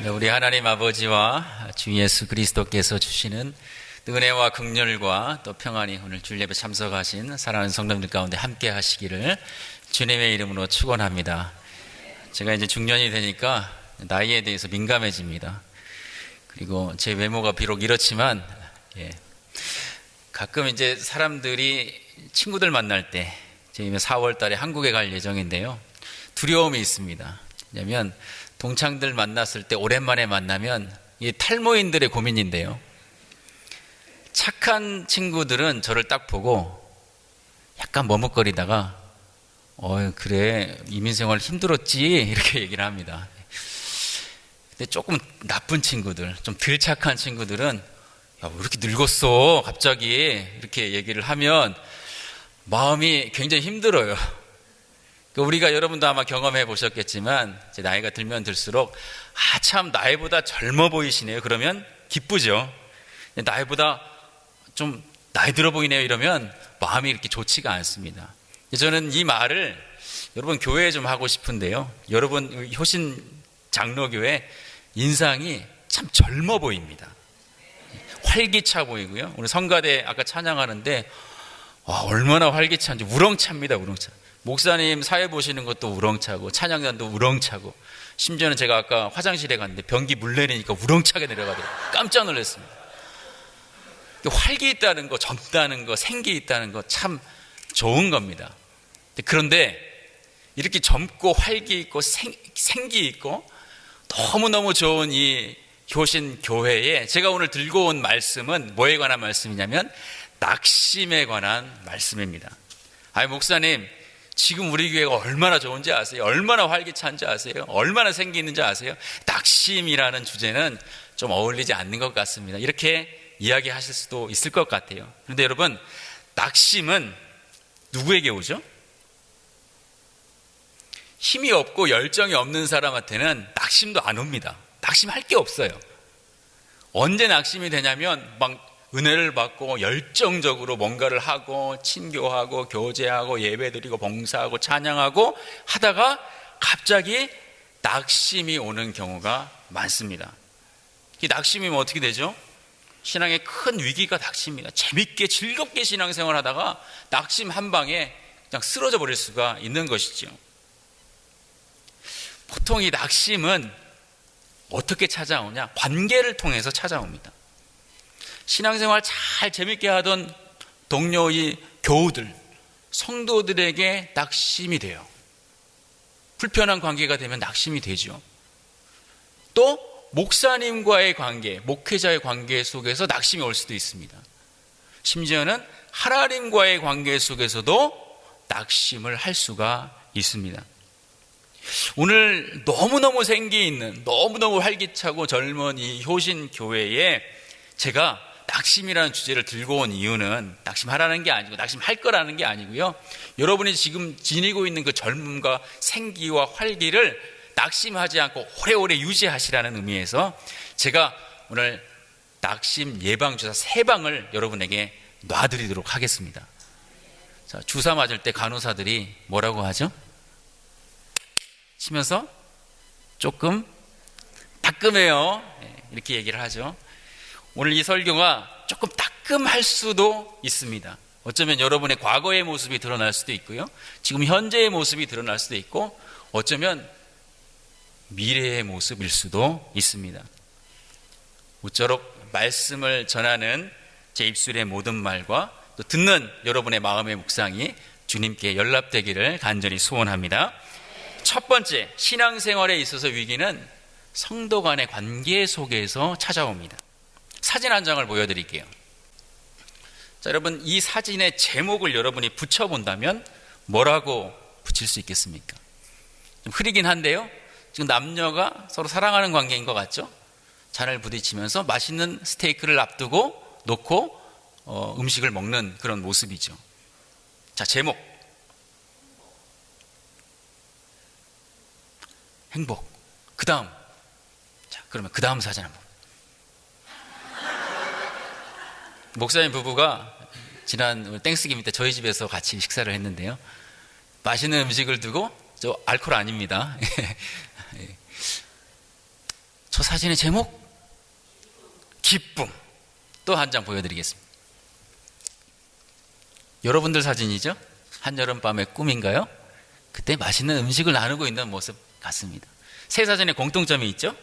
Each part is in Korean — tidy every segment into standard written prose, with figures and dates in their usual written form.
우리 하나님 아버지와 주 예수 그리스도께서 주시는 은혜와 긍휼과 또 평안이 오늘 주일 예배 참석하신 사랑하는 성도님들 가운데 함께 하시기를 주님의 이름으로 축원합니다. 제가 이제 중년이 되니까 나이에 대해서 민감해집니다. 그리고 제 외모가 비록 이렇지만 가끔 이제 사람들이 친구들 만날 때 지금 4월 달에 한국에 갈 예정인데요. 두려움이 있습니다. 왜냐하면 동창들 만났을 때 오랜만에 만나면 이 탈모인들의 고민인데요. 착한 친구들은 저를 딱 보고 약간 머뭇거리다가 그래 이민생활 힘들었지 이렇게 얘기를 합니다. 근데 조금 나쁜 친구들, 좀 덜 착한 친구들은 야, 왜 이렇게 늙었어 갑자기 이렇게 얘기를 하면 마음이 굉장히 힘들어요. 우리가 여러분도 아마 경험해 보셨겠지만 제 나이가 들면 들수록 참 나이보다 젊어 보이시네요. 그러면 기쁘죠. 나이보다 좀 나이 들어 보이네요. 이러면 마음이 이렇게 좋지가 않습니다. 저는 이 말을 여러분 교회에 좀 하고 싶은데요. 여러분 효신 장로교회 인상이 참 젊어 보입니다. 활기차 보이고요. 오늘 성가대 아까 찬양하는데 얼마나 활기찬지 우렁찹니다. 우렁차. 목사님 사회 보시는 것도 우렁차고 찬양단도 우렁차고 심지어는 제가 아까 화장실에 갔는데 변기 물 내리니까 우렁차게 내려가더라고요. 깜짝 놀랐습니다. 활기 있다는 거, 젊다는 거, 생기 있다는 거 참 좋은 겁니다. 그런데 이렇게 젊고 활기 있고 생기 있고 너무너무 좋은 이 효신 교회에 제가 오늘 들고 온 말씀은 뭐에 관한 말씀이냐면 낙심에 관한 말씀입니다. 목사님 지금 우리 교회가 얼마나 좋은지 아세요? 얼마나 활기찬지 아세요? 얼마나 생기 있는지 아세요? 낙심이라는 주제는 좀 어울리지 않는 것 같습니다. 이렇게 이야기하실 수도 있을 것 같아요. 그런데 여러분, 낙심은 누구에게 오죠? 힘이 없고 열정이 없는 사람한테는 낙심도 안 옵니다. 낙심할 게 없어요. 언제 낙심이 되냐면 막 은혜를 받고 열정적으로 뭔가를 하고 친교하고 교제하고 예배드리고 봉사하고 찬양하고 하다가 갑자기 낙심이 오는 경우가 많습니다. 이 낙심이면 어떻게 되죠? 신앙의 큰 위기가 닥칩니다. 재밌게 즐겁게 신앙생활 하다가 낙심 한 방에 그냥 쓰러져 버릴 수가 있는 것이죠. 보통 이 낙심은 어떻게 찾아오냐? 관계를 통해서 찾아옵니다. 신앙생활 잘 재밌게 하던 동료의 교우들, 성도들에게 낙심이 돼요. 불편한 관계가 되면 낙심이 되죠. 또 목사님과의 관계, 목회자의 관계 속에서 낙심이 올 수도 있습니다. 심지어는 하나님과의 관계 속에서도 낙심을 할 수가 있습니다. 오늘 너무너무 생기 있는, 너무너무 활기차고 젊은 이 효신 교회에 제가 낙심이라는 주제를 들고 온 이유는 낙심하라는 게 아니고 낙심할 거라는 게 아니고요. 여러분이 지금 지니고 있는 그 젊음과 생기와 활기를 낙심하지 않고 오래오래 유지하시라는 의미에서 제가 오늘 낙심 예방주사 3방을 여러분에게 놔드리도록 하겠습니다. 자, 주사 맞을 때 간호사들이 뭐라고 하죠? 치면서 조금 따끔해요. 이렇게 얘기를 하죠. 오늘 이 설교가 조금 따끔할 수도 있습니다. 어쩌면 여러분의 과거의 모습이 드러날 수도 있고요. 지금 현재의 모습이 드러날 수도 있고 어쩌면 미래의 모습일 수도 있습니다. 모쪼록 말씀을 전하는 제 입술의 모든 말과 또 듣는 여러분의 마음의 묵상이 주님께 연락되기를 간절히 소원합니다. 첫 번째, 신앙생활에 있어서 위기는 성도 간의 관계 속에서 찾아옵니다. 사진 한 장을 보여드릴게요. 자, 여러분 이 사진의 제목을 여러분이 붙여본다면 뭐라고 붙일 수 있겠습니까? 좀 흐리긴 한데요. 지금 남녀가 서로 사랑하는 관계인 것 같죠? 잔을 부딪히면서 맛있는 스테이크를 앞두고 놓고 음식을 먹는 그런 모습이죠. 자, 제목 행복. 그 다음, 자 그러면 그 다음 사진 한번. 목사님 부부가 지난 땡스기빙 때 저희 집에서 같이 식사를 했는데요. 맛있는 음식을 두고 저 알코올 아닙니다. 저 사진의 제목? 기쁨. 또 한 장 보여드리겠습니다. 여러분들 사진이죠? 한여름밤의 꿈인가요? 그때 맛있는 음식을 나누고 있는 모습 같습니다. 세 사진에 공통점이 있죠?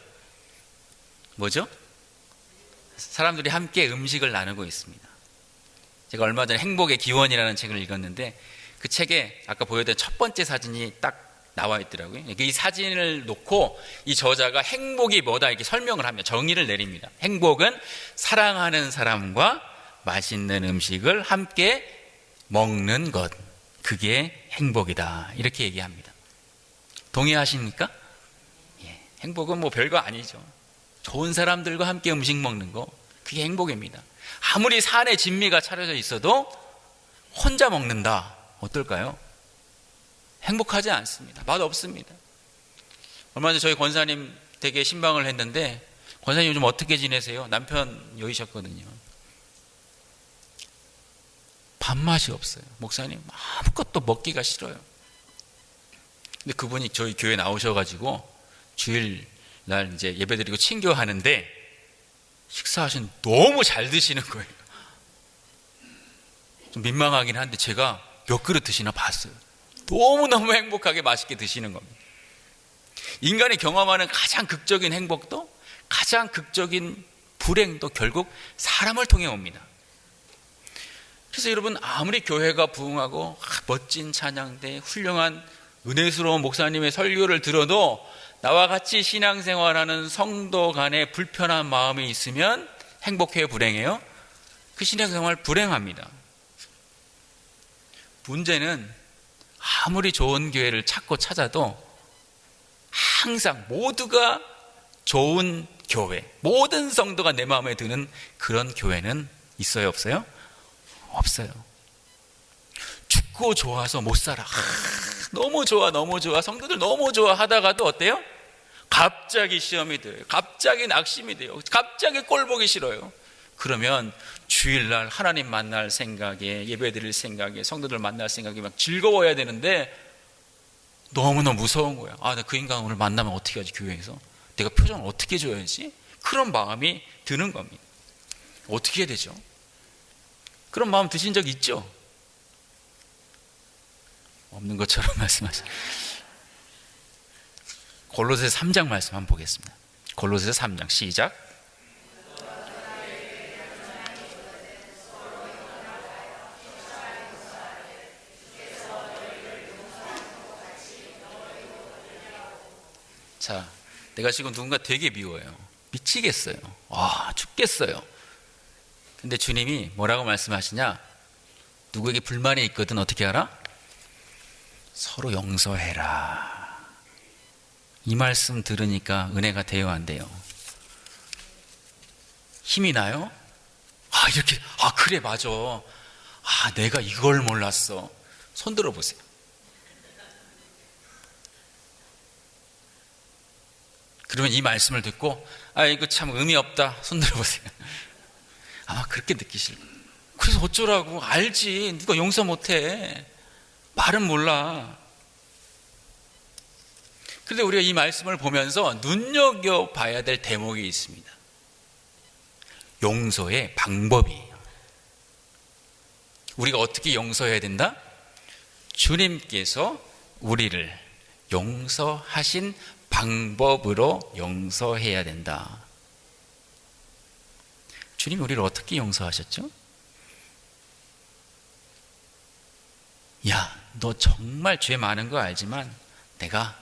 뭐죠? 사람들이 함께 음식을 나누고 있습니다. 제가 얼마 전에 행복의 기원이라는 책을 읽었는데 그 책에 아까 보여드린 첫 번째 사진이 딱 나와 있더라고요. 이 사진을 놓고 이 저자가 행복이 뭐다 이렇게 설명을 하며 정의를 내립니다. 행복은 사랑하는 사람과 맛있는 음식을 함께 먹는 것, 그게 행복이다 이렇게 얘기합니다. 동의하십니까? 예, 행복은 뭐 별거 아니죠. 좋은 사람들과 함께 음식 먹는 거, 그게 행복입니다. 아무리 산에 진미가 차려져 있어도 혼자 먹는다, 어떨까요? 행복하지 않습니다. 맛없습니다. 얼마 전에 저희 권사님 댁에 신방을 했는데, 권사님 요즘 어떻게 지내세요? 남편 여의셨거든요. 밥맛이 없어요. 목사님 아무것도 먹기가 싫어요. 근데 그분이 저희 교회 나오셔가지고 주일날 이제 예배드리고 친교하는데 식사하신 너무 잘 드시는 거예요. 좀 민망하긴 한데 제가 몇 그릇 드시나 봤어요. 너무너무 행복하게 맛있게 드시는 겁니다. 인간이 경험하는 가장 극적인 행복도, 가장 극적인 불행도 결국 사람을 통해 옵니다. 그래서 여러분, 아무리 교회가 부흥하고 멋진 찬양대, 훌륭한 은혜스러운 목사님의 설교를 들어도 나와 같이 신앙생활하는 성도 간에 불편한 마음이 있으면 행복해요, 불행해요? 그 신앙생활 불행합니다. 문제는 아무리 좋은 교회를 찾고 찾아도 항상 모두가 좋은 교회, 모든 성도가 내 마음에 드는 그런 교회는 있어요, 없어요? 없어요. 죽고 좋아서 못 살아. 너무 좋아, 너무 좋아. 성도들 너무 좋아 하다가도 어때요? 갑자기 시험이 돼요. 갑자기 낙심이 돼요. 갑자기 꼴 보기 싫어요. 그러면 주일날 하나님 만날 생각에, 예배 드릴 생각에, 성도들 만날 생각에 막 즐거워야 되는데 너무너무 무서운 거야. 나 그 인간 오늘 만나면 어떻게 하지, 교회에서? 내가 표정을 어떻게 줘야지? 그런 마음이 드는 겁니다. 어떻게 해야 되죠? 그런 마음 드신 적 있죠? 없는 것처럼 말씀하시죠. 골로새서 3장 말씀 한번 보겠습니다. 골로새서 3장 시작. 자, 내가 지금 누군가 되게 미워요. 미치겠어요. 죽겠어요. 근데 주님이 뭐라고 말씀하시냐? 누구에게 불만이 있거든 어떻게 알아? 서로 용서해라. 이 말씀 들으니까 은혜가 돼요, 안 돼요? 힘이 나요? 이렇게, 그래, 맞아. 내가 이걸 몰랐어. 손 들어보세요. 그러면 이 말씀을 듣고, 이거 참 의미 없다. 손 들어보세요. 아마 그렇게 느끼실 거예요. 그래서 어쩌라고? 알지. 누가 용서 못해. 말은 몰라. 그런데 우리가 이 말씀을 보면서 눈여겨봐야 될 대목이 있습니다. 용서의 방법이에요. 우리가 어떻게 용서해야 된다? 주님께서 우리를 용서하신 방법으로 용서해야 된다. 주님이 우리를 어떻게 용서하셨죠? 야, 너 정말 죄 많은 거 알지만 내가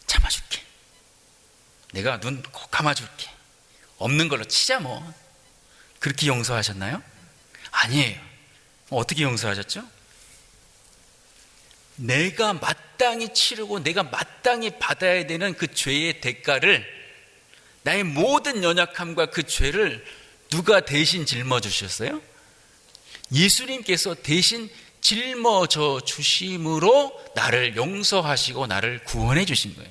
참아줄게. 내가 눈 꼭 감아줄게. 없는 걸로 치자 뭐. 그렇게 용서하셨나요? 아니에요. 어떻게 용서하셨죠? 내가 마땅히 치르고 내가 마땅히 받아야 되는 그 죄의 대가를, 나의 모든 연약함과 그 죄를 누가 대신 짊어주셨어요? 예수님께서 대신 짊어져 주심으로 나를 용서하시고 나를 구원해 주신 거예요.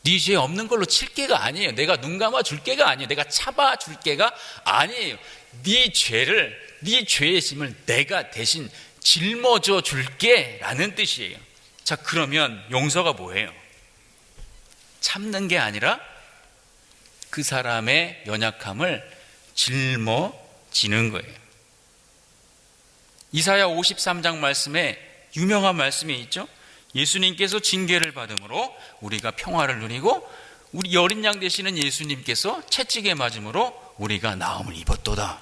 네 죄 없는 걸로 칠 게가 아니에요. 내가 눈 감아 줄 게가 아니에요. 내가 참아 줄 게가 아니에요. 네 죄를, 네 죄의 짐을 내가 대신 짊어져 줄게 라는 뜻이에요. 자, 그러면 용서가 뭐예요? 참는 게 아니라 그 사람의 연약함을 짊어지는 거예요. 이사야 53장 말씀에 유명한 말씀이 있죠. 예수님께서 징계를 받음으로 우리가 평화를 누리고 우리 어린 양 되시는 예수님께서 채찍에 맞음으로 우리가 나음을 입었도다.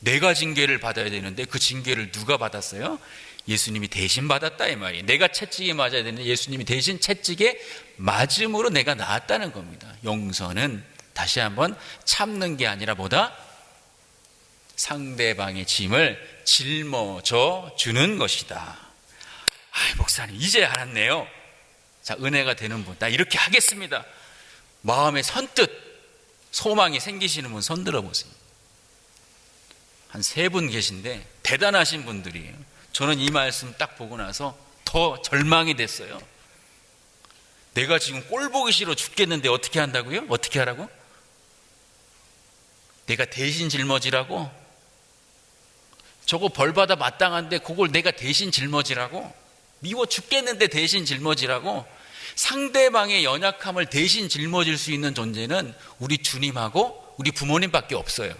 내가 징계를 받아야 되는데 그 징계를 누가 받았어요? 예수님이 대신 받았다 이 말이에요. 내가 채찍에 맞아야 되는데 예수님이 대신 채찍에 맞음으로 내가 나았다는 겁니다. 용서는 다시 한번 참는 게 아니라 뭐다? 상대방의 짐을 짊어져 주는 것이다. 목사님 이제 알았네요. 자, 은혜가 되는 분, 나 이렇게 하겠습니다. 마음에 선뜻 소망이 생기시는 분 손 들어보세요. 한 3분 계신데 대단하신 분들이에요. 저는 이 말씀 딱 보고 나서 더 절망이 됐어요. 내가 지금 꼴 보기 싫어 죽겠는데 어떻게 한다고요? 어떻게 하라고? 내가 대신 짊어지라고? 저거 벌받아 마땅한데 그걸 내가 대신 짊어지라고? 미워 죽겠는데 대신 짊어지라고? 상대방의 연약함을 대신 짊어질 수 있는 존재는 우리 주님하고 우리 부모님밖에 없어요.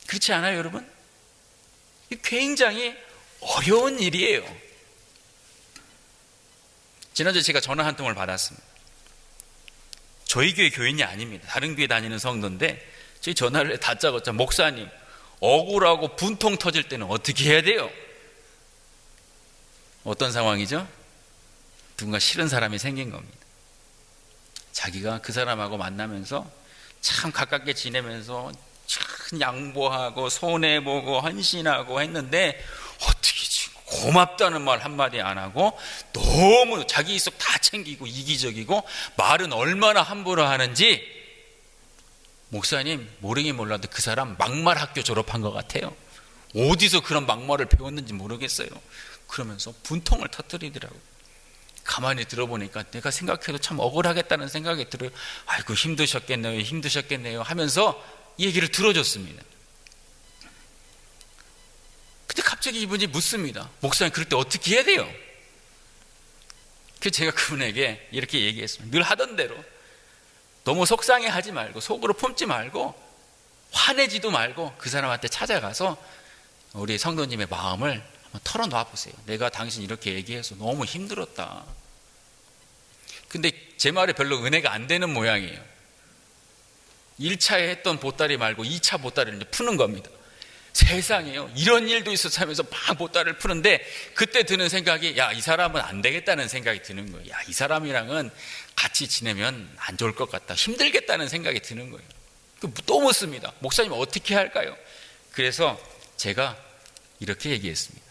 그렇지 않아요, 여러분? 굉장히 어려운 일이에요. 지난주에 제가 전화 한 통을 받았습니다. 저희 교회 교인이 아닙니다. 다른 교회 다니는 성도인데 저희 전화를 다짜고짜 목사님 억울하고 분통 터질 때는 어떻게 해야 돼요? 어떤 상황이죠? 누군가 싫은 사람이 생긴 겁니다. 자기가 그 사람하고 만나면서 참 가깝게 지내면서 참 양보하고 손해보고 헌신하고 했는데 어떻게 지금 고맙다는 말 한마디 안 하고 너무 자기 속 다 챙기고 이기적이고 말은 얼마나 함부로 하는지 목사님 모르긴 몰라도 그 사람 막말 학교 졸업한 것 같아요. 어디서 그런 막말을 배웠는지 모르겠어요. 그러면서 분통을 터뜨리더라고요. 가만히 들어보니까 내가 생각해도 참 억울하겠다는 생각이 들어요. 아이고 힘드셨겠네요 하면서 얘기를 들어줬습니다. 근데 갑자기 이분이 묻습니다. 목사님 그럴 때 어떻게 해야 돼요? 그래서 제가 그분에게 이렇게 얘기했습니다. 늘 하던 대로 너무 속상해하지 말고 속으로 품지 말고 화내지도 말고 그 사람한테 찾아가서 우리 성도님의 마음을 한번 털어놔 보세요. 내가 당신 이렇게 얘기해서 너무 힘들었다. 근데 제 말에 별로 은혜가 안 되는 모양이에요. 1차에 했던 보따리 말고 2차 보따리를 이제 푸는 겁니다. 세상에요. 이런 일도 있었어 하면서 막 보따리를 푸는데 그때 드는 생각이 야, 이 사람은 안 되겠다는 생각이 드는 거예요. 야, 이 사람이랑은 같이 지내면 안 좋을 것 같다. 힘들겠다는 생각이 드는 거예요. 또 묻습니다. 목사님 어떻게 할까요? 그래서 제가 이렇게 얘기했습니다.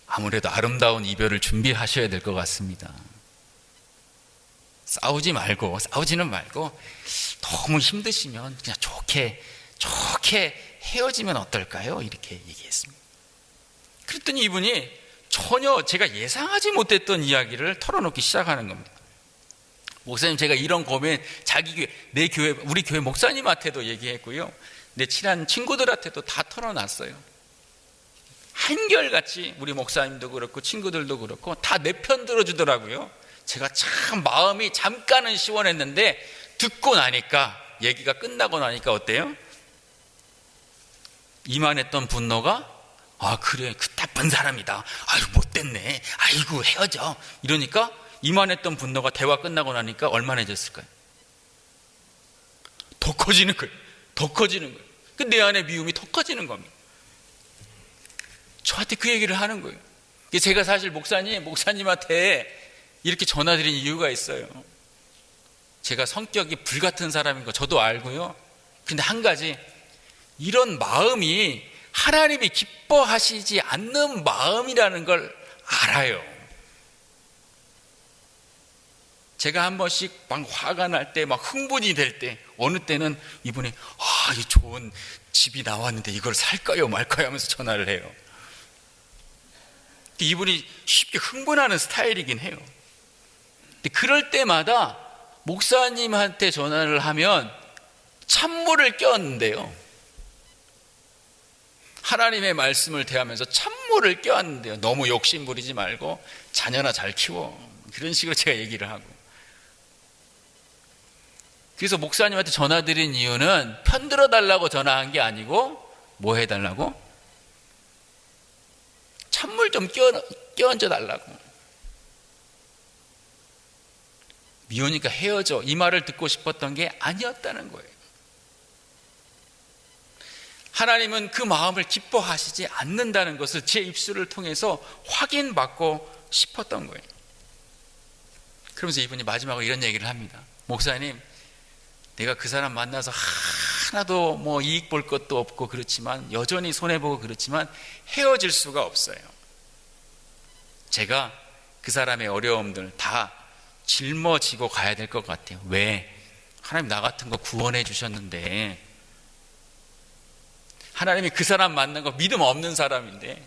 아무래도 아름다운 이별을 준비하셔야 될 것 같습니다. 싸우지는 말고 너무 힘드시면 그냥 좋게 헤어지면 어떨까요? 이렇게 얘기했습니다. 그랬더니 이분이 전혀 제가 예상하지 못했던 이야기를 털어놓기 시작하는 겁니다. 목사님 제가 이런 고민 자기 교회, 내 교회, 우리 교회 목사님한테도 얘기했고요. 내 친한 친구들한테도 다 털어놨어요. 한결같이 우리 목사님도 그렇고 친구들도 그렇고 다 내 편 들어주더라고요. 제가 참 마음이 잠깐은 시원했는데 듣고 나니까 얘기가 끝나고 나니까 어때요? 이만했던 분노가 그래 그 나쁜 사람이다. 아유 못됐네. 아이고 헤어져. 이러니까 이만했던 분노가 대화 끝나고 나니까 얼마나 해졌을까요? 더 커지는 거예요. 내 안에 미움이 더 커지는 겁니다. 저한테 그 얘기를 하는 거예요. 제가 사실 목사님한테 이렇게 전화드린 이유가 있어요. 제가 성격이 불같은 사람인 거 저도 알고요. 근데 한 가지, 이런 마음이 하나님이 기뻐하시지 않는 마음이라는 걸 알아요. 제가 한 번씩 막 화가 날 때, 막 흥분이 될 때, 어느 때는 이분이 이 좋은 집이 나왔는데 이걸 살까요 말까요 하면서 전화를 해요. 이분이 쉽게 흥분하는 스타일이긴 해요. 근데 그럴 때마다 목사님한테 전화를 하면 찬물을 껴안는데요. 하나님의 말씀을 대하면서 찬물을 껴안는데요. 너무 욕심 부리지 말고 자녀나 잘 키워. 그런 식으로 제가 얘기를 하고. 그래서 목사님한테 전화드린 이유는 편들어 달라고 전화한 게 아니고 뭐 해달라고? 찬물 좀 끼얹어 달라고. 미우니까 헤어져, 이 말을 듣고 싶었던 게 아니었다는 거예요. 하나님은 그 마음을 기뻐하시지 않는다는 것을 제 입술을 통해서 확인받고 싶었던 거예요. 그러면서 이분이 마지막으로 이런 얘기를 합니다. 목사님, 내가 그 사람 만나서 하나도 뭐 이익 볼 것도 없고 그렇지만, 여전히 손해보고 그렇지만 헤어질 수가 없어요. 제가 그 사람의 어려움들 다 짊어지고 가야 될 것 같아요. 왜? 하나님 나 같은 거 구원해 주셨는데, 하나님이 그 사람 만난 거 믿음 없는 사람인데,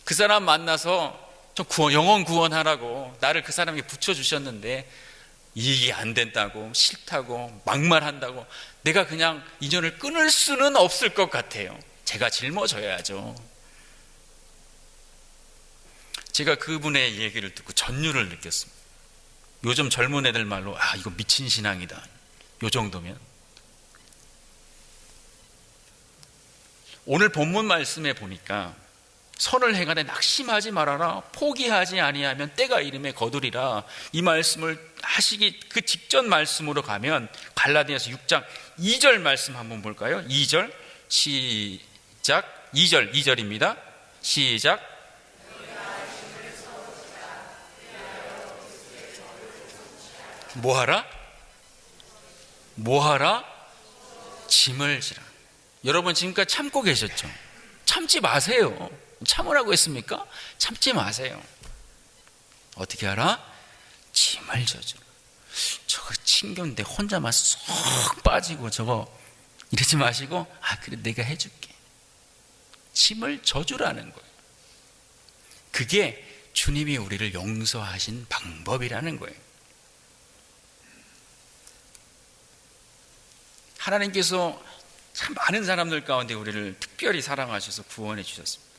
그 사람 만나서 좀 영혼 구원하라고 나를 그 사람에게 붙여주셨는데 이익이 안 된다고, 싫다고, 막말한다고 내가 그냥 인연을 끊을 수는 없을 것 같아요. 제가 짊어져야죠. 제가 그분의 얘기를 듣고 전율을 느꼈습니다. 요즘 젊은 애들 말로 이거 미친 신앙이다, 요 정도면. 오늘 본문 말씀에 보니까 선을 행하되 낙심하지 말아라, 포기하지 아니하면 때가 이름에 거두리라, 이 말씀을 하시기 그 직전 말씀으로 가면 갈라디아서 6장 2절 말씀 한번 볼까요? 2절 시작. 2절입니다. 시작. 뭐하라? 짐을 지라. 여러분 지금까지 참고 계셨죠? 참지 마세요. 참으라고 했습니까? 참지 마세요. 어떻게 하라? 짐을 져주라. 저거 친구인데 혼자만 쏙 빠지고 저거 이러지 마시고, 그래 내가 해줄게. 짐을 져주라는 거예요. 그게 주님이 우리를 용서하신 방법이라는 거예요. 하나님께서 참 많은 사람들 가운데 우리를 특별히 사랑하셔서 구원해 주셨습니다.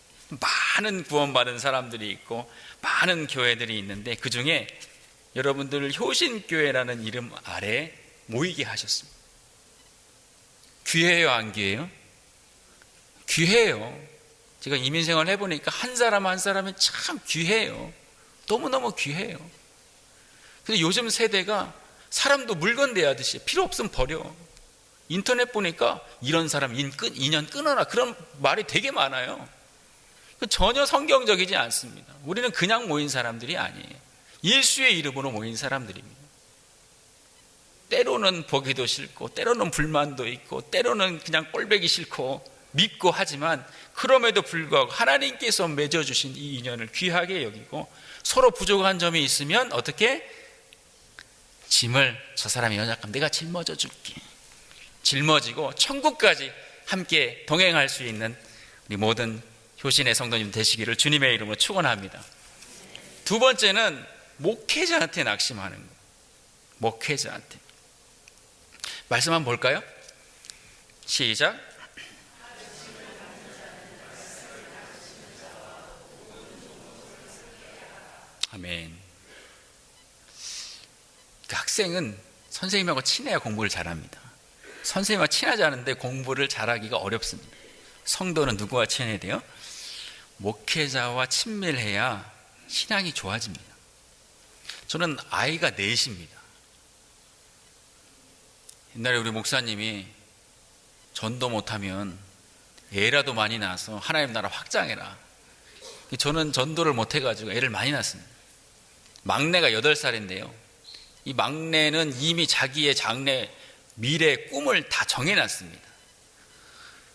많은 구원받은 사람들이 있고 많은 교회들이 있는데, 그 중에 여러분들을 효신교회라는 이름 아래 모이게 하셨습니다. 귀해요, 안 귀해요? 귀해요. 제가 이민생활 해보니까 한 사람 한 사람이 참 귀해요. 너무너무 귀해요. 근데 요즘 세대가 사람도 물건 대하듯이 필요 없으면 버려. 인터넷 보니까 이런 사람 인연 끊어라, 그런 말이 되게 많아요. 전혀 성경적이지 않습니다. 우리는 그냥 모인 사람들이 아니에요. 예수의 이름으로 모인 사람들입니다. 때로는 보기도 싫고, 때로는 불만도 있고, 때로는 그냥 꼴보기 싫고 믿고 하지만, 그럼에도 불구하고 하나님께서 맺어주신 이 인연을 귀하게 여기고, 서로 부족한 점이 있으면 어떻게? 짐을, 저 사람이 연약하면 내가 짊어져 줄게. 짊어지고 천국까지 함께 동행할 수 있는 우리 모든 효신의 성도님 되시기를 주님의 이름으로 축원합니다. 두 번째는 목회자한테 낙심하는 거. 목회자한테. 말씀 한번 볼까요? 시작. 아멘. 그 학생은 선생님하고 친해야 공부를 잘합니다. 선생님과 친하지 않은데 공부를 잘하기가 어렵습니다. 성도는 누구와 친해야 돼요? 목회자와 친밀해야 신앙이 좋아집니다. 저는 아이가 넷입니다. 옛날에 우리 목사님이 전도 못하면 애라도 많이 낳아서 하나님 나라 확장해라. 저는 전도를 못해가지고 애를 많이 낳았습니다. 막내가 8살인데요. 이 막내는 이미 자기의 장래 미래 꿈을 다 정해놨습니다.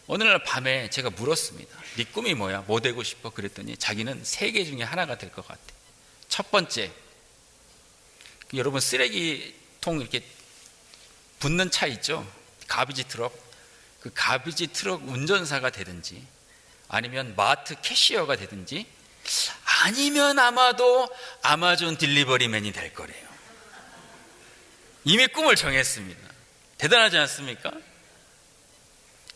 어느 날 밤에 제가 물었습니다. 네 꿈이 뭐야? 뭐 되고 싶어? 그랬더니 자기는 3개 중에 하나가 될 것 같아. 첫 번째, 여러분 쓰레기통 이렇게 붙는 차 있죠? 가비지 트럭. 그 가비지 트럭 운전사가 되든지, 아니면 마트 캐시어가 되든지, 아니면 아마도 아마존 딜리버리맨이 될 거래요. 이미 꿈을 정했습니다. 대단하지 않습니까?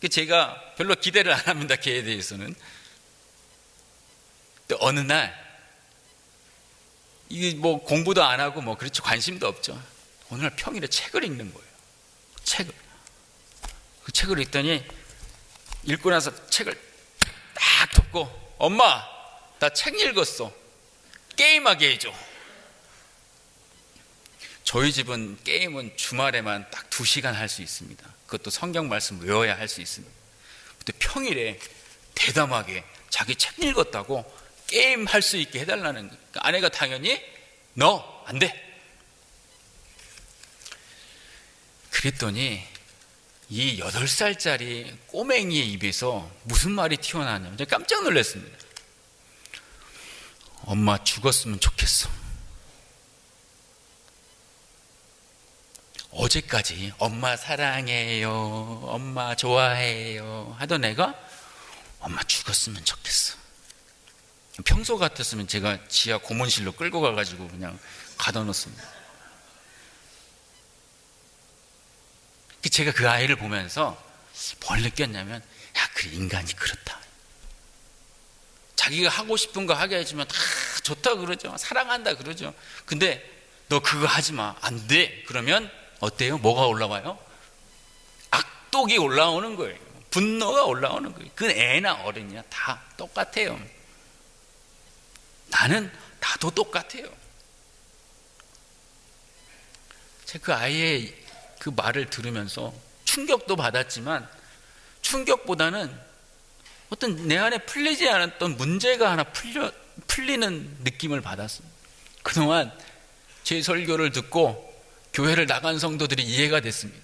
제가 별로 기대를 안 합니다. 걔에 대해서는. 또 어느 날 이게 뭐 공부도 안 하고 뭐 그렇죠. 관심도 없죠. 어느 날 평일에 책을 읽는 거예요. 그 책을 읽더니 읽고 나서 책을 딱 덮고 엄마 나 책 읽었어. 게임하게 해줘. 저희 집은 게임은 주말에만 딱 2시간 할 수 있습니다. 그것도 성경 말씀 외워야 할 수 있습니다. 근데 평일에 대담하게 자기 책 읽었다고 게임 할 수 있게 해달라는 거예요. 그러니까 아내가 당연히 너 안 돼. 그랬더니 이 8살짜리 꼬맹이의 입에서 무슨 말이 튀어나왔냐면 제가 깜짝 놀랐습니다. 엄마 죽었으면 좋겠어. 어제까지 엄마 사랑해요, 엄마 좋아해요 하던 애가 엄마 죽었으면 좋겠어. 평소 같았으면 제가 지하 고문실로 끌고 가가지고 그냥 가둬놓습니다. 제가 그 아이를 보면서 뭘 느꼈냐면, 야, 그래, 인간이 그렇다. 자기가 하고 싶은 거 하게 해주면 다 좋다 그러죠. 사랑한다 그러죠. 근데 너 그거 하지 마. 안 돼. 그러면 어때요? 뭐가 올라와요? 악독이 올라오는 거예요. 분노가 올라오는 거예요. 그 애나 어른이나 다 똑같아요. 나도 똑같아요. 제가 그 아이의 그 말을 들으면서 충격도 받았지만 충격보다는 어떤 내 안에 풀리지 않았던 문제가 하나 풀리는 느낌을 받았어요. 그동안 제 설교를 듣고 교회를 나간 성도들이 이해가 됐습니다.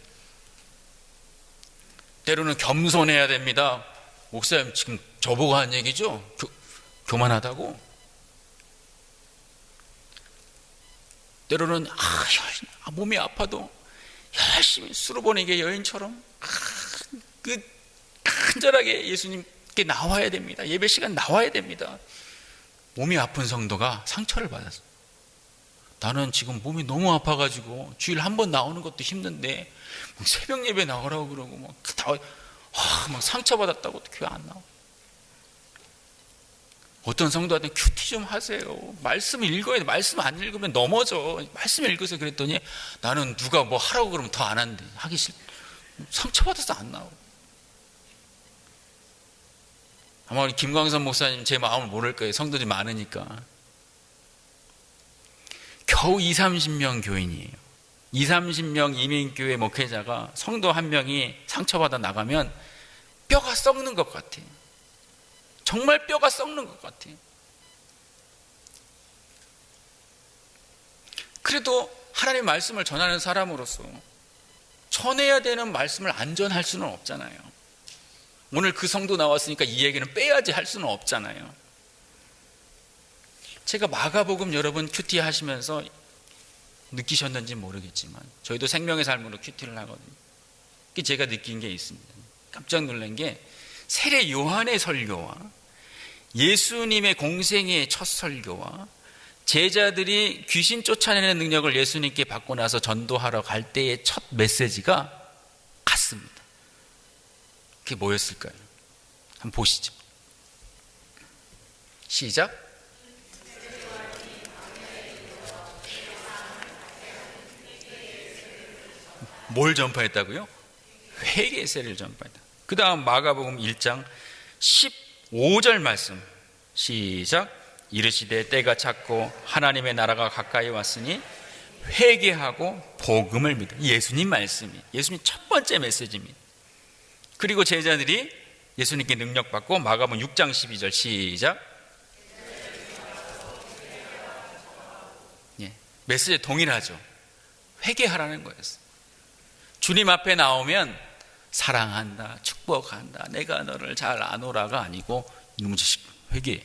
때로는 겸손해야 됩니다. 목사님 지금 저보고 한 얘기죠? 교만하다고? 때로는 몸이 아파도 열심히 수르보니게 여인처럼 간절하게 예수님께 나와야 됩니다. 예배 시간 나와야 됩니다. 몸이 아픈 성도가 상처를 받았어요. 나는 지금 몸이 너무 아파가지고 주일 한 번 나오는 것도 힘든데 새벽 예배 나오라고 그러고 막 상처받았다고 교회 안 나와. 어떤 성도한테 큐티 좀 하세요. 말씀을 읽어야 돼. 말씀 안 읽으면 넘어져. 말씀을 읽으세요. 그랬더니 나는 누가 뭐 하라고 그러면 더 안 한대. 하기 싫. 상처받아서 안 나오고. 아마 우리 김광선 목사님 제 마음을 모를 거예요. 성도들이 많으니까. 겨우 20-30명 교인이에요. 20-30명 이민교회 목회자가 성도 한 명이 상처받아 나가면 뼈가 썩는 것 같아요. 정말 뼈가 썩는 것 같아요. 그래도 하나님의 말씀을 전하는 사람으로서 전해야 되는 말씀을 안 전할 수는 없잖아요. 오늘 그 성도 나왔으니까 이 얘기는 빼야지 할 수는 없잖아요. 제가 마가복음 여러분 큐티 하시면서 느끼셨는지 모르겠지만 저희도 생명의 삶으로 큐티를 하거든요. 제가 느낀 게 있습니다. 깜짝 놀란 게 세례 요한의 설교와 예수님의 공생의 첫 설교와 제자들이 귀신 쫓아내는 능력을 예수님께 받고 나서 전도하러 갈 때의 첫 메시지가 같습니다. 그게 뭐였을까요? 한번 보시죠. 시작. 뭘 전파했다고요? 회개세를 전파했다. 그 다음 마가복음 1장 15절 말씀 시작. 이르시되 때가 찼고 하나님의 나라가 가까이 왔으니 회개하고 복음을 믿어. 예수님 말씀이 예수님 첫 번째 메시지입니다. 그리고 제자들이 예수님께 능력받고 마가복음 6장 12절 시작. 메시지 동일하죠. 회개하라는 거였어요. 주님 앞에 나오면 사랑한다, 축복한다, 내가 너를 잘 아노라가 아니고 이놈의 자식 회개.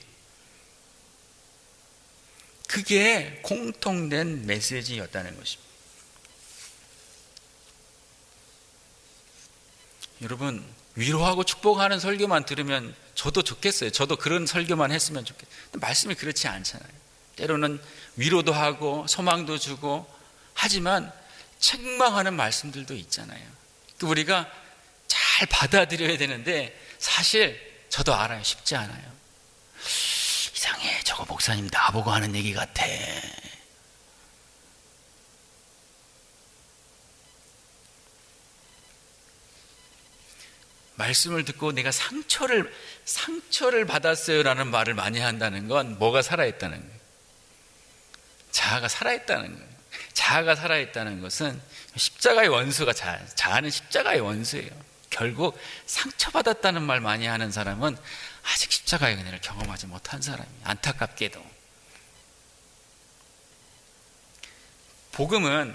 그게 공통된 메시지였다는 것입니다. 여러분, 위로하고 축복하는 설교만 들으면 저도 좋겠어요. 저도 그런 설교만 했으면 좋겠어요. 근데 말씀이 그렇지 않잖아요. 때로는 위로도 하고 소망도 주고 하지만 책망하는 말씀들도 있잖아요. 우리가 잘 받아들여야 되는데 사실 저도 알아요. 쉽지 않아요. 이상해. 저거 목사님 나보고 하는 얘기 같아. 말씀을 듣고 내가 상처를 받았어요라는 말을 많이 한다는 건 뭐가 살아있다는 거예요? 자아가 살아있다는 거예요. 자아가 살아있다는 것은 십자가의 원수가 자아는 십자가의 원수예요. 결국 상처받았다는 말 많이 하는 사람은 아직 십자가의 은혜를 경험하지 못한 사람이에요. 안타깝게도. 복음은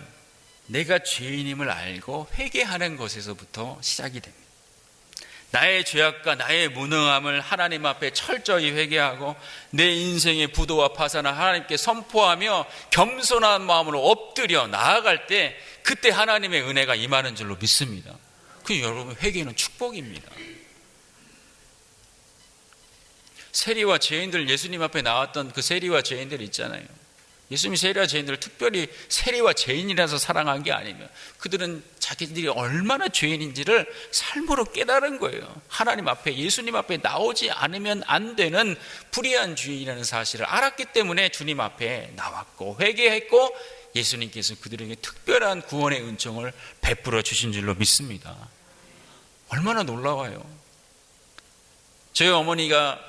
내가 죄인임을 알고 회개하는 것에서부터 시작이 됩니다. 나의 죄악과 나의 무능함을 하나님 앞에 철저히 회개하고 내 인생의 부도와 파산을 하나님께 선포하며 겸손한 마음으로 엎드려 나아갈 때 그때 하나님의 은혜가 임하는 줄로 믿습니다. 그 여러분, 회개는 축복입니다. 세리와 죄인들, 예수님 앞에 나왔던 그 세리와 죄인들 있잖아요. 예수님이 세리와 죄인들을 특별히 세리와 죄인이라서 사랑한 게 아니면 그들은 자기들이 얼마나 죄인인지를 삶으로 깨달은 거예요. 하나님 앞에, 예수님 앞에 나오지 않으면 안 되는 불의한 죄인이라는 사실을 알았기 때문에 주님 앞에 나왔고 회개했고 예수님께서 그들에게 특별한 구원의 은총을 베풀어 주신 줄로 믿습니다. 얼마나 놀라워요. 저희 어머니가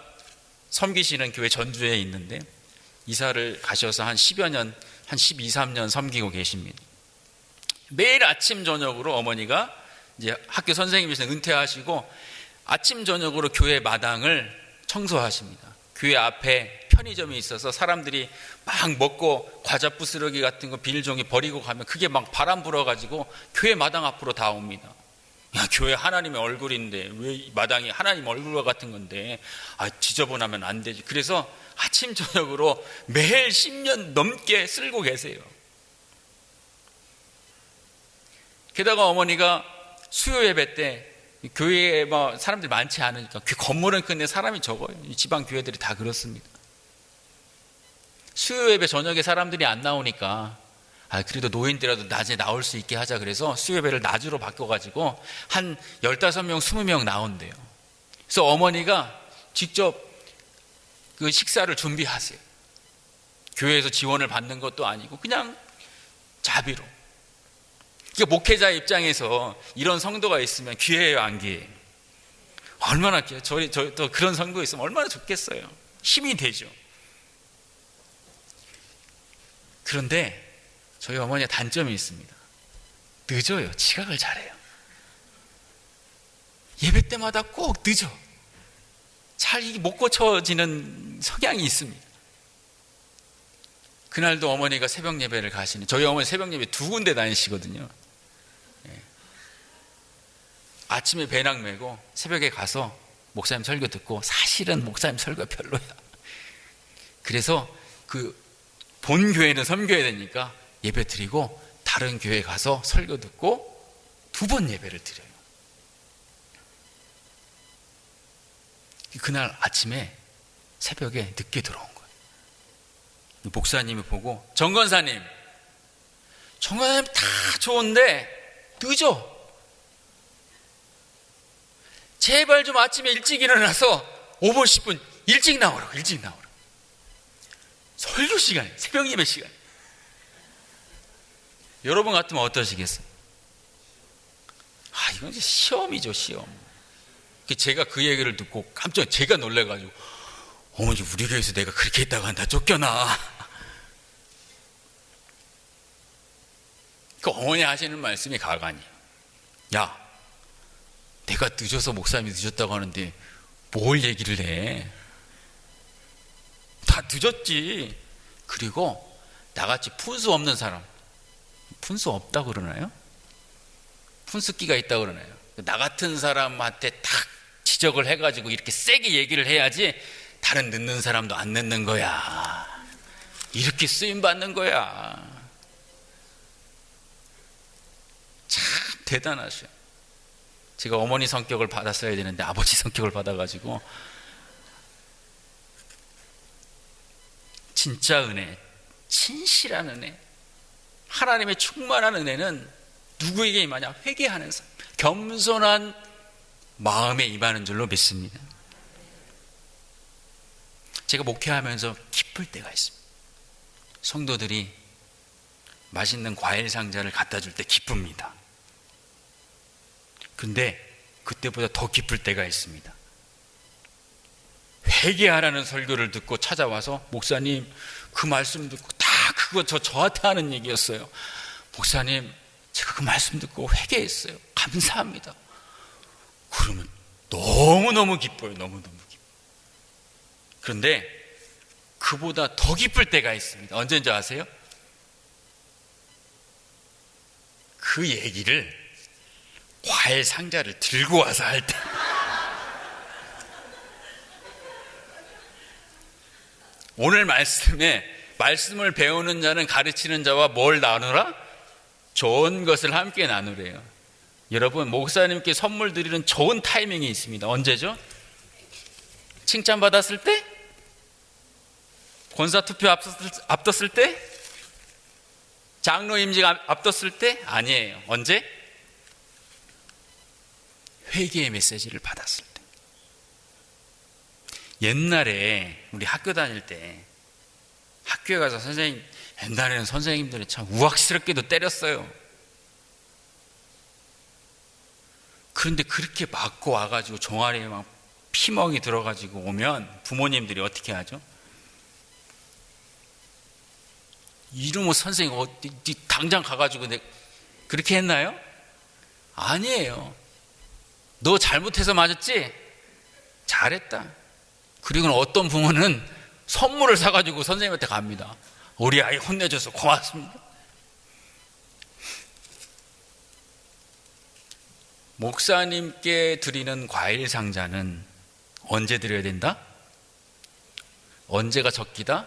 섬기시는 교회 전주에 있는데 이사를 가셔서 한 10여 년, 한 12, 13년 섬기고 계십니다. 매일 아침 저녁으로 어머니가 이제 학교 선생님이셔서 은퇴하시고 아침 저녁으로 교회 마당을 청소하십니다. 교회 앞에 편의점이 있어서 사람들이 막 먹고 과자 부스러기 같은 거 비닐종이 버리고 가면 그게 막 바람 불어가지고 교회 마당 앞으로 다 옵니다. 야, 교회 하나님의 얼굴인데 왜 이 마당이 하나님 얼굴과 같은 건데 지저분하면 안 되지. 그래서 아침 저녁으로 매일 10년 넘게 쓸고 계세요. 게다가 어머니가 수요 예배 때 교회에 뭐 사람들이 많지 않으니까 건물은 큰데 사람이 적어요. 지방 교회들이 다 그렇습니다. 수요 예배 저녁에 사람들이 안 나오니까 그래도 노인들이라도 낮에 나올 수 있게 하자 그래서 수요 예배를 낮으로 바꿔가지고 한 15명, 20명 나온대요. 그래서 어머니가 직접 그 식사를 준비하세요. 교회에서 지원을 받는 것도 아니고 그냥 자비로. 그러니까 목회자 입장에서 이런 성도가 있으면 귀해요, 안 귀해요? 얼마나 귀해요. 저도 그런 성도 있으면 얼마나 좋겠어요. 힘이 되죠. 그런데 저희 어머니가 단점이 있습니다. 늦어요. 지각을 잘해요. 예배 때마다 꼭 늦어. 잘 못 고쳐지는 성향이 있습니다. 그날도 어머니가 새벽 예배를 가시는, 저희 어머니 새벽 예배 2군데 다니시거든요. 아침에 배낭 메고 새벽에 가서 목사님 설교 듣고, 사실은 목사님 설교가 별로야. 그래서 그 본 교회는 섬겨야 되니까 예배 드리고 다른 교회 가서 설교 듣고 2번 예배를 드려요. 그날 아침에 새벽에 늦게 들어온 거예요. 목사님이 보고, 정권사님 다 좋은데 늦어. 제발 좀 아침에 일찍 일어나서 5분 10분 일찍 나오라고. 설교 시간에, 새벽 예배 시간에. 여러분 같으면 어떠시겠어요? 이건 이제 시험이죠, 시험. 제가 그 얘기를 듣고 제가 놀래가지고, 어머니 우리 교회에서 내가 그렇게 했다가 한다 쫓겨나. 그 어머니 하시는 말씀이 가관이에요. 야, 내가 늦어서 목사님이 늦었다고 하는데 뭘 얘기를 해? 다 늦었지. 그리고 나같이 푼수 없는 사람, 푼수 없다고 그러나요? 푼수기가 있다고 그러나요? 나 같은 사람한테 딱 지적을 해가지고 이렇게 세게 얘기를 해야지 다른 늦는 사람도 안 늦는 거야. 이렇게 쓰임받는 거야. 참 대단하셔요. 제가 어머니 성격을 받았어야 되는데 아버지 성격을 받아가지고, 진짜 은혜, 진실한 은혜, 하나님의 충만한 은혜는 누구에게 임하냐? 회개하는 사람, 겸손한 마음에 임하는 줄로 믿습니다. 제가 목회하면서 기쁠 때가 있습니다. 성도들이 맛있는 과일 상자를 갖다 줄 때 기쁩니다. 근데 그때보다 더 기쁠 때가 있습니다. 회개하라는 설교를 듣고 찾아와서 목사님 그 말씀 듣고 다 그거 저한테 하는 얘기였어요. 목사님 제가 그 말씀 듣고 회개했어요. 감사합니다. 그러면 너무너무 기뻐요. 너무너무 기뻐요. 그런데 그보다 더 기쁠 때가 있습니다. 언제인지 아세요? 그 얘기를 과일 상자를 들고 와서 할 때. 오늘 말씀을 배우는 자는 가르치는 자와 뭘 나누라? 좋은 것을 함께 나누래요. 여러분, 목사님께 선물 드리는 좋은 타이밍이 있습니다. 언제죠? 칭찬받았을 때? 권사투표 앞뒀을 때? 장로 임직 앞뒀을 때? 아니에요. 언제? 회개의 메시지를 받았을 때. 옛날에 우리 학교 다닐 때 학교에 가서 옛날에는 선생님들이 참 우악스럽게도 때렸어요. 그런데 그렇게 맞고 와가지고 종아리에 막 피멍이 들어가지고 오면 부모님들이 어떻게 하죠? 이놈의 선생님 어디 당장 가가지고 그렇게 했나요? 아니에요. 너 잘못해서 맞았지? 잘했다. 그리고는 어떤 부모는 선물을 사가지고 선생님한테 갑니다. 우리 아이 혼내줘서 고맙습니다. 목사님께 드리는 과일 상자는 언제 드려야 된다? 언제가 적기다?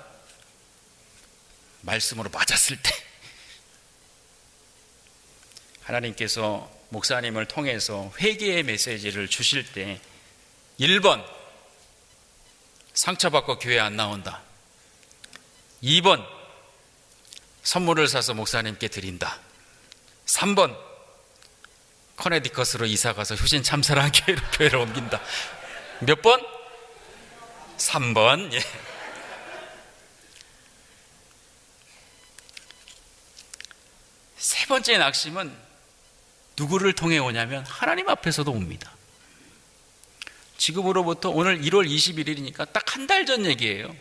말씀으로 맞았을 때. 하나님께서 목사님을 통해서 회개의 메시지를 주실 때 1번 상처받고 교회 안 나온다. 2번 선물을 사서 목사님께 드린다. 3번 커네디컷으로 이사가서 효신 참사랑 교회로 옮긴다. 몇 번? 3번. 예. 세 번째 낙심은 누구를 통해 오냐면 하나님 앞에서도 옵니다. 지금으로부터 오늘 1월 21일이니까 딱 한 달 전 얘기예요.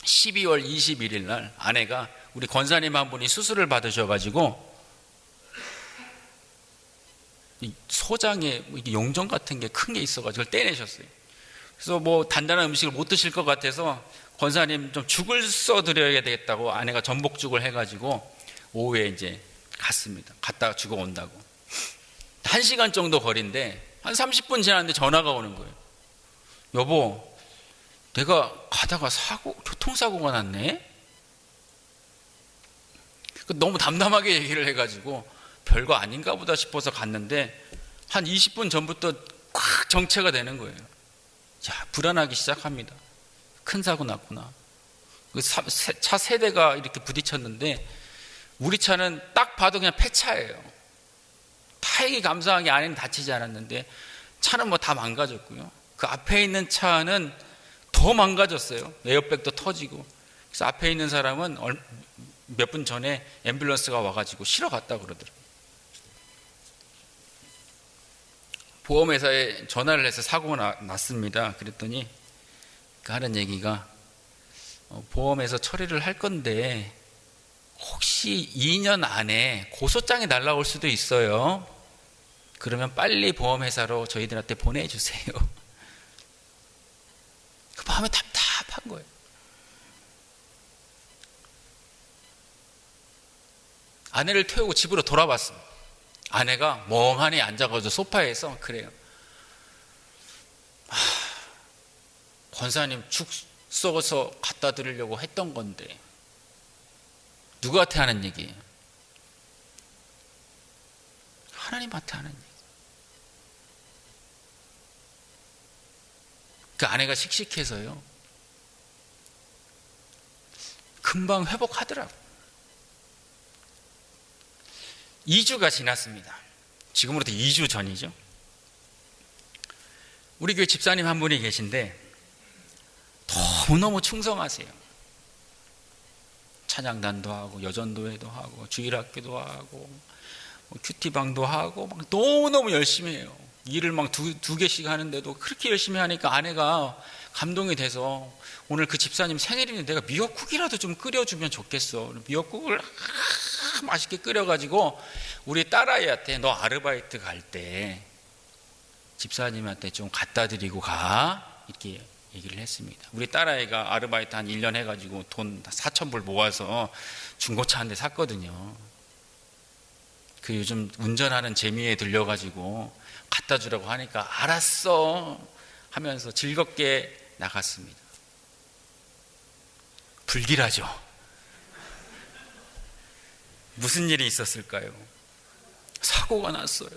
12월 21일 날 아내가 우리 권사님 한 분이 수술을 받으셔가지고 소장에 용종 같은 게 큰 게 있어가지고 떼내셨어요. 그래서 뭐 단단한 음식을 못 드실 것 같아서 권사님 좀 죽을 써드려야 되겠다고 아내가 전복죽을 해가지고 오후에 이제 갔습니다. 갔다가 죽어 온다고. 1시간 정도 거리인데 한 30분 지났는데 전화가 오는 거예요. 여보, 내가 가다가 교통사고가 났네? 너무 담담하게 얘기를 해가지고 별거 아닌가 보다 싶어서 갔는데 한 20분 전부터 꽉 정체가 되는 거예요. 자, 불안하기 시작합니다. 큰 사고 났구나. 차 세 대가 이렇게 부딪혔는데 우리 차는 딱 봐도 그냥 폐차예요. 다행히 감사하게 안에는 다치지 않았는데 차는 뭐 다 망가졌고요. 그 앞에 있는 차는 더 망가졌어요. 에어백도 터지고. 그래서 앞에 있는 사람은 몇 분 전에 앰뷸런스가 와가지고 실어 갔다 그러더라고요. 보험회사에 전화를 해서 사고가 났습니다. 그랬더니 하는 얘기가 보험에서 처리를 할 건데 혹시 2년 안에 고소장이 날라올 수도 있어요. 그러면 빨리 보험회사로 저희들한테 보내주세요. 그 마음에 답답한 거예요. 아내를 태우고 집으로 돌아왔습니다. 아내가 멍하니 앉아가지고 소파에서 그래요. 권사님 죽 썩어서 갖다 드리려고 했던 건데 누구한테 하는 얘기예요? 하나님한테 하는 얘기. 그 아내가 씩씩해서요. 금방 회복하더라고요. 2주가 지났습니다. 지금으로부터 2주 전이죠. 우리 교회 집사님 한 분이 계신데 너무너무 충성하세요. 찬양단도 하고 여전도회도 하고 주일학교도 하고 큐티방도 하고 막 너무너무 열심히 해요. 일을 막 두 개씩 하는데도 그렇게 열심히 하니까 아내가 감동이 돼서 오늘 그 집사님 생일인데 내가 미역국이라도 좀 끓여주면 좋겠어. 미역국을 맛있게 끓여가지고 우리 딸아이한테 너 아르바이트 갈 때 집사님한테 좀 갖다 드리고 가, 이렇게 얘기를 했습니다. 우리 딸아이가 아르바이트 한 1년 해가지고 돈 4,000불 모아서 중고차 한 대 샀거든요. 그 요즘 운전하는 재미에 들려가지고 갖다 주라고 하니까 알았어 하면서 즐겁게 나갔습니다. 불길하죠. 무슨 일이 있었을까요? 사고가 났어요.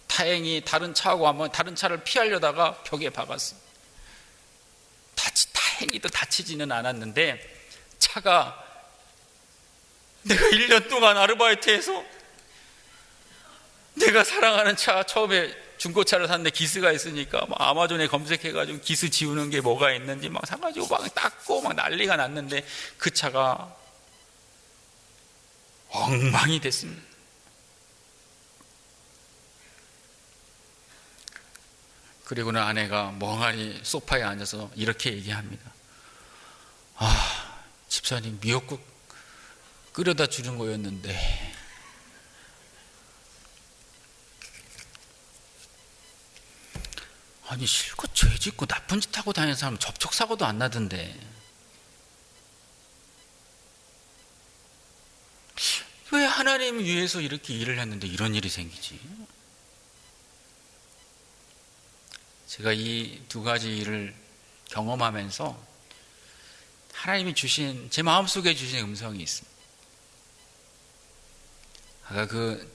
다행히 다른 차하고 한번 다른 차를 피하려다가 벽에 박았어요. 다행히도 다치지는 않았는데 차가 내가 1년 동안 아르바이트해서 내가 사랑하는 차, 처음에 중고차를 샀는데 기스가 있으니까 막 아마존에 검색해가지고 기스 지우는 게 뭐가 있는지 막 사가지고 막 닦고 막 난리가 났는데 그 차가 엉망이 됐습니다. 그리고는 아내가 멍하니 소파에 앉아서 이렇게 얘기합니다. 아, 집사님 미역국 끓여다 주는 거였는데 아니 실컷 죄 짓고 나쁜 짓 하고 다니는 사람은 접촉사고도 안 나던데 왜 하나님 위해서 이렇게 일을 했는데 이런 일이 생기지? 제가 이 두 가지 일을 경험하면서 하나님이 주신, 제 마음속에 주신 음성이 있습니다. 아까 그